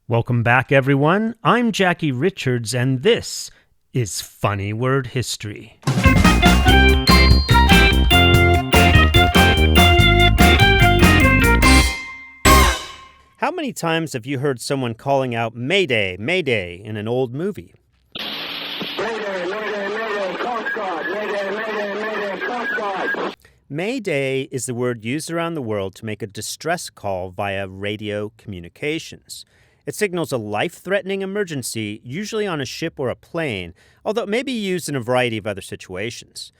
Welcome back, everyone. I'm Jackie Richards, and this is Funny Word History. How many times have you heard someone calling out Mayday, Mayday in an old movie? Mayday, Mayday, Mayday, Coast Guard! Mayday, Mayday, Mayday, Coast Guard! Mayday is the word used around the world to make a distress call via radio communications. It signals a life-threatening emergency, usually on a ship or a plane, although it may be used in a variety of other situations.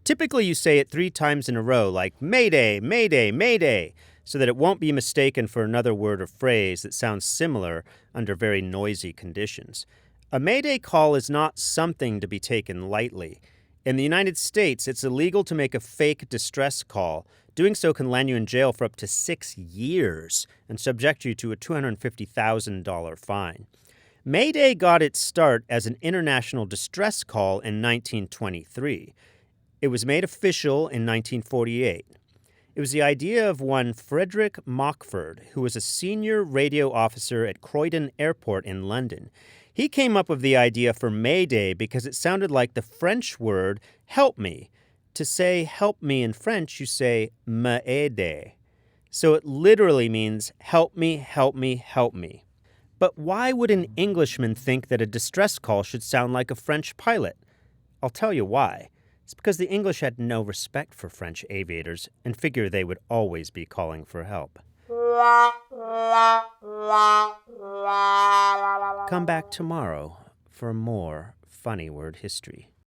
Typically, you say it 3 times in a row, like Mayday, Mayday, Mayday, so that it won't be mistaken for another word or phrase that sounds similar under very noisy conditions. A Mayday call is not something to be taken lightly. In the United States, it's illegal to make a fake distress call. Doing so can land you in jail for up to 6 years and subject you to a $250,000 fine. Mayday got its start as an international distress call in 1923. It was made official in 1948. It was the idea of one Frederick Mockford, who was a senior radio officer at Croydon Airport in London. He came up with the idea for Mayday because it sounded like the French word help me. To say help me in French, you say m'aider. So it literally means help me, help me, help me. But why would an Englishman think that a distress call should sound like a French pilot? I'll tell you why. It's because the English had no respect for French aviators and figure they would always be calling for help. Come back tomorrow for more funny word history.